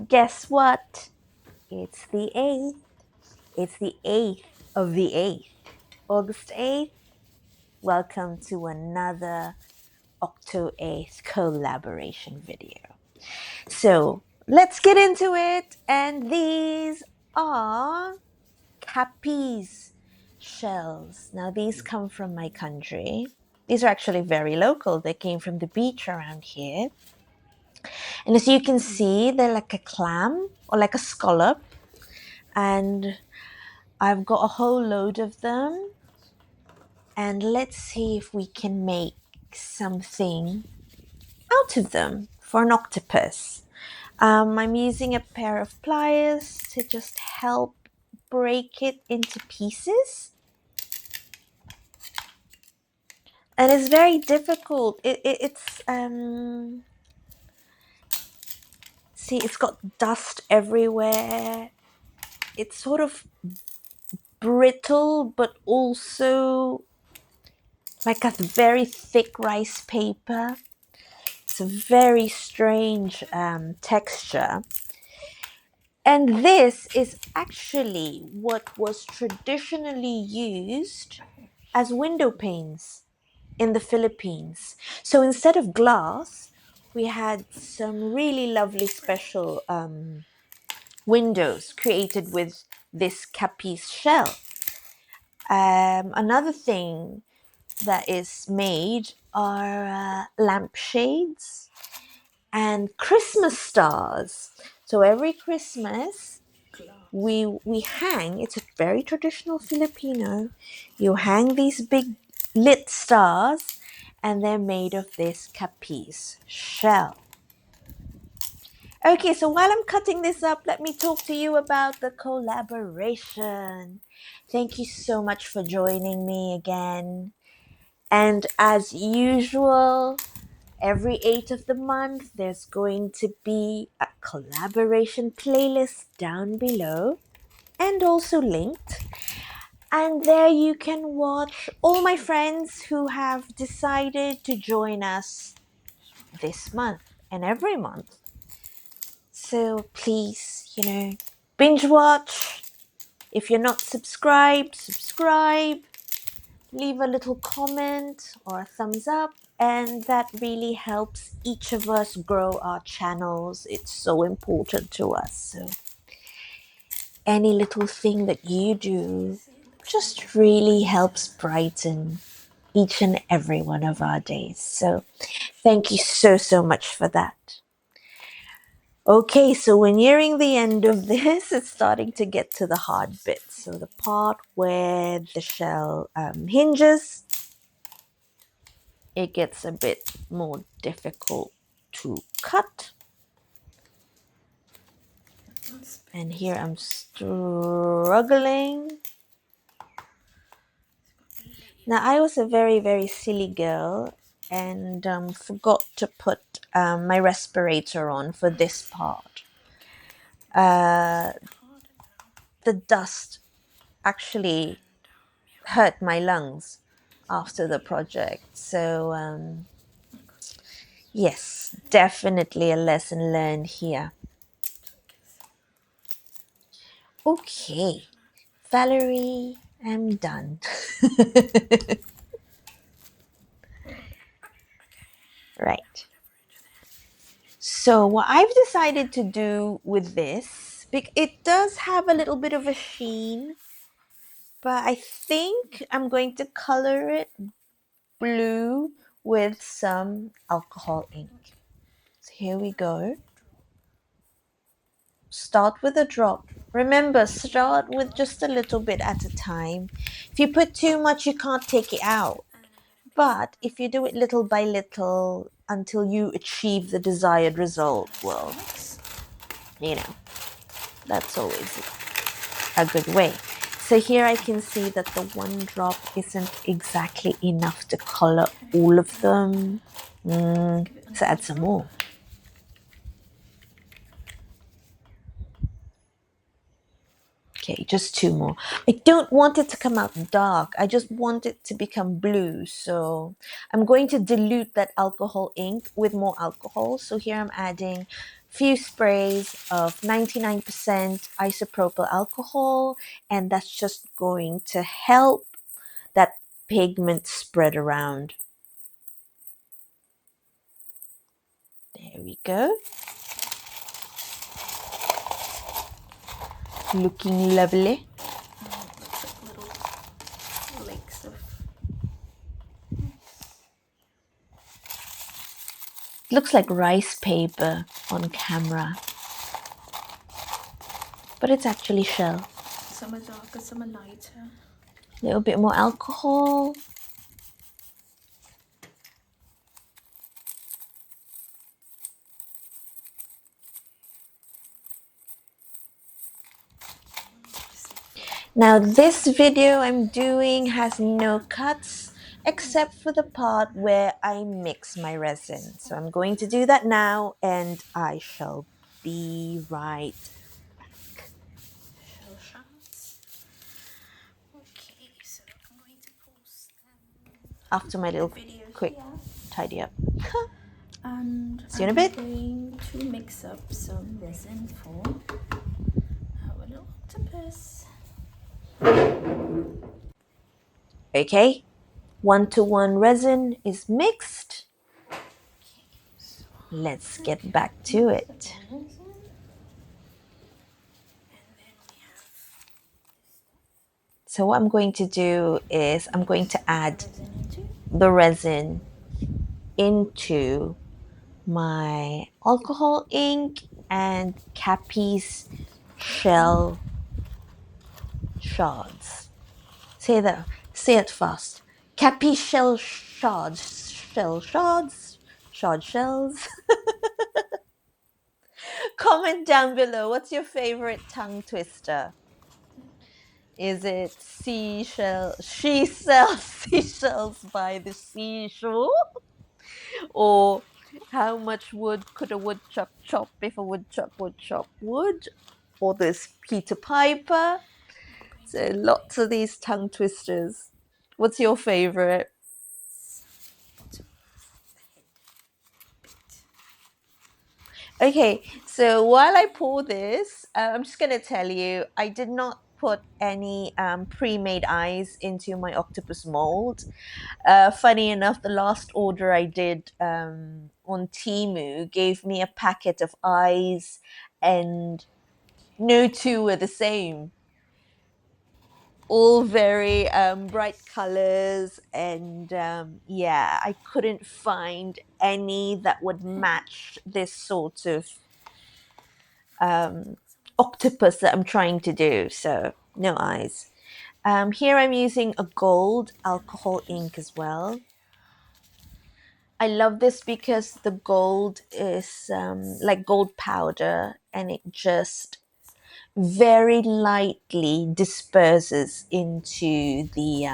guess what? It's the 8th. It's the 8th of the 8th. August 8th. Welcome to another Octo 8th collaboration video. So let's get into it. And these are Capiz shells. Now these come from my country. These are actually very local. They came from the beach around here. And as you can see, they're like a clam or like a scallop. And I've got a whole load of them. And let's see if we can make something out of them for an octopus. I'm using a pair of pliers to just help break it into pieces. And it's very difficult. See, it's got dust everywhere. It's sort of brittle, but also like a very thick rice paper. It's a very strange texture. And this is actually what was traditionally used as window panes in the Philippines. So instead of glass, we had some really lovely special windows created with this Capiz shell. Another thing that is made are lampshades and Christmas stars. So every Christmas we hang, it's a very traditional Filipino, you hang these big lit stars and they're made of this Capiz shell. Okay, so while I'm cutting this up, let me talk to you about the collaboration. Thank you so much for joining me again. And as usual, every 8th of the month, there's going to be a collaboration playlist down below and also linked. And there you can watch all my friends who have decided to join us this month and every month. So please, binge watch. If you're not subscribed, subscribe. Leave a little comment or a thumbs up, and that really helps each of us grow our channels. It's so important to us. So any little thing that you do just really helps brighten each and every one of our days. So thank you so much for that. Okay, so we're nearing the end of this. It's starting to get to the hard bits. So the part where the shell hinges, it gets a bit more difficult to cut. And here I'm struggling. Now I was a very silly girl and forgot to put my respirator on for this part. The dust actually hurt my lungs after the project. So yes, definitely a lesson learned here. Okay, Valerie, I'm done. Right. So what I've decided to do with this, it does have a little bit of a sheen, but I think I'm going to color it blue with some alcohol ink. So here we go. Start with a drop. Remember, start with just a little bit at a time. If you put too much, you can't take it out. But if you do it little by little until you achieve the desired result, well, that's always a good way. So here I can see that the one drop isn't exactly enough to color all of them. So add some more. Okay, just 2 more. I don't want it to come out dark. I just want it to become blue. So I'm going to dilute that alcohol ink with more alcohol. So here I'm adding few sprays of 99% isopropyl alcohol, and that's just going to help that pigment spread around. There we go. Looking lovely. Little flakes of. Looks like rice paper on camera, but it's actually shell. Some are darker, some are lighter. A little bit more alcohol. Now this video I'm doing has no cuts except for the part where I mix my resin. So I'm going to do that now and I shall be right back. Shell shots. Okay, so I'm going to post After my little video quick here. tidy up. And See you in a bit. I'm going to mix up some resin for our little octopus. Okay, 1-to-1 resin is mixed. Let's get back to it. So what I'm going to do is I'm going to add the resin into my alcohol ink and Capiz shell shards. Say it fast. Capiz shell shards. Shard shells. Comment down below. What's your favorite tongue twister? Is it she sells seashells by the seashore? Or how much wood could a woodchuck chop if a woodchuck would chop wood? Or this Peter Piper? So lots of these tongue twisters. What's your favorite? Okay, so while I pour this, I'm just going to tell you, I did not put any pre-made eyes into my octopus mold. Funny enough, the last order I did on Temu gave me a packet of eyes and no two were the same. All very bright colors, and yeah, I couldn't find any that would match this sort of octopus that I'm trying to do. So no eyes. Here I'm using a gold alcohol ink as well. I love this because the gold is like gold powder, and it just very lightly disperses into the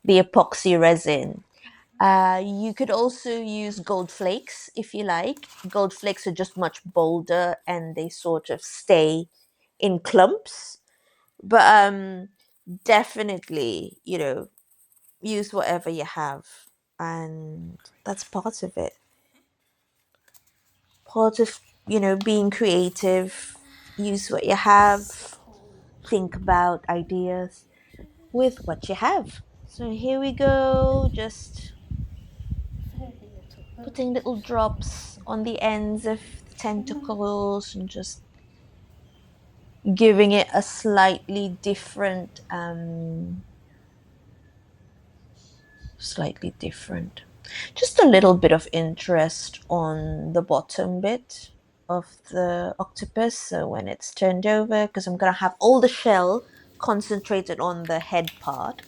epoxy resin. You could also use gold flakes if you like. Gold flakes are just much bolder and they sort of stay in clumps. But definitely, use whatever you have. And that's part of it. Part of, being creative. Use what you have. Think about ideas with what you have. So here we go, just putting little drops on the ends of the tentacles and just giving it a slightly different, just a little bit of interest on the bottom bit of the octopus. So when it's turned over, because I'm going to have all the shell concentrated on the head part.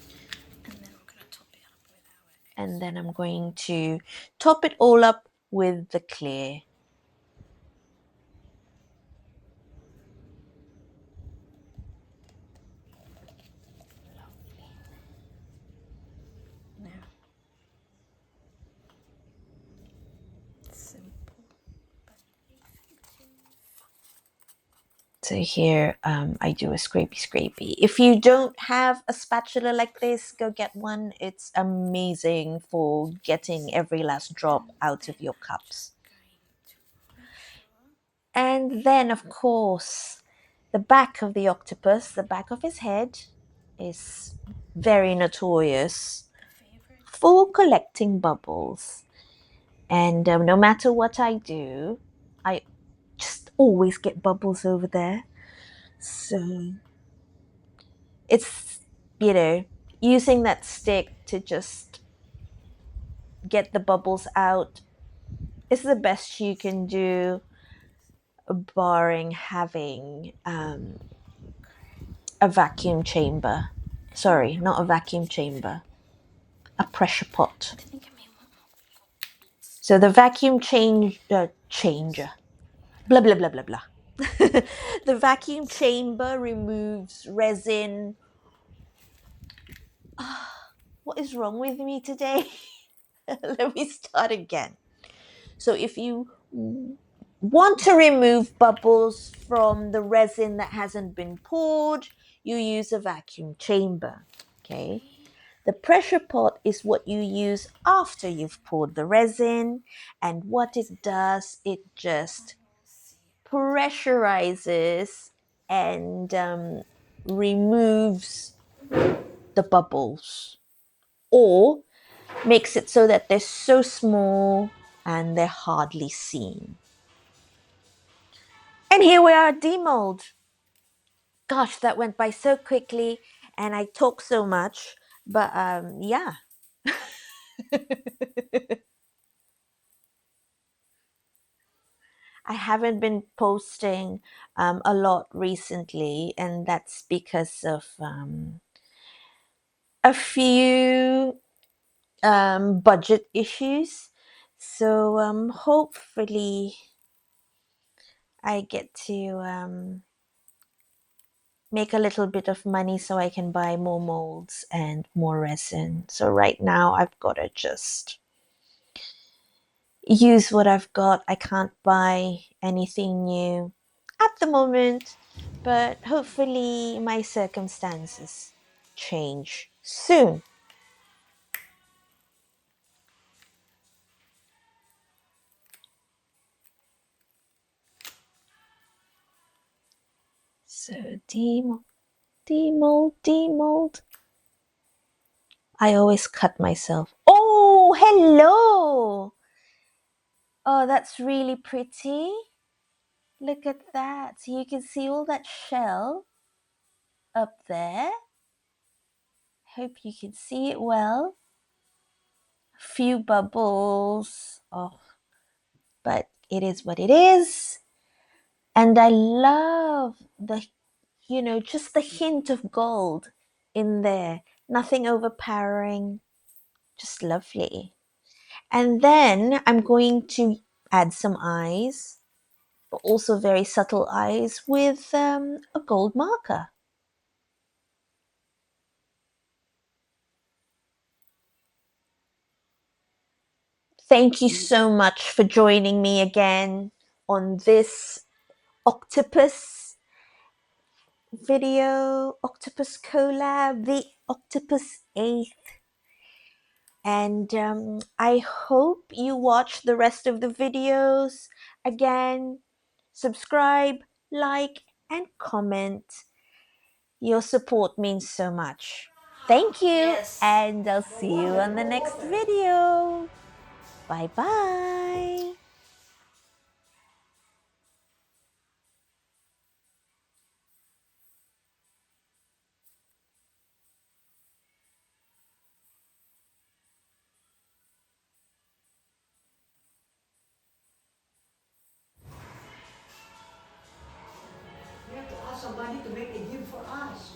And then I'm going to top it all up with the clear. So here I do a scrapey. If you don't have a spatula like this, go get one. It's amazing for getting every last drop out of your cups. And then, of course, the back of the octopus, the back of his head, is very notorious Favorite. for collecting bubbles. And no matter what I do, I just always get bubbles over there. So it's, using that stick to just get the bubbles out is the best you can do, barring having a vacuum chamber. Sorry, not a vacuum chamber, a pressure pot. So the vacuum changer, blah blah blah blah blah. The vacuum chamber removes resin. What is wrong with me today? Let me start again. So if you want to remove bubbles from the resin that hasn't been poured, you use a vacuum chamber. Okay. The pressure pot is what you use after you've poured the resin, and what it does, it just pressurizes and removes the bubbles, or makes it so that they're so small and they're hardly seen. And here we are, demold. Gosh, that went by so quickly, and I talk so much, but yeah. I haven't been posting a lot recently, and that's because of a few budget issues. So hopefully I get to make a little bit of money so I can buy more molds and more resin. So right now I've got to just use what I've got. I can't buy anything new at the moment, but hopefully my circumstances change soon. So demold, demold, demold. I always cut myself. Oh, hello. Oh, that's really pretty. Look at that. So you can see all that shell up there. Hope you can see it well. A few bubbles. Oh, but it is what it is. And I love the, just the hint of gold in there. Nothing overpowering. Just lovely. And then I'm going to add some eyes, but also very subtle eyes with a gold marker. Thank you so much for joining me again on this Octopus video, Octopus collab, the Octopus 8th. And I hope you watch the rest of the videos. Again, subscribe, like, and comment. Your support means so much. Thank you, Yes. and I'll see you on the next video. Bye bye. We have to ask somebody to make a gift for us.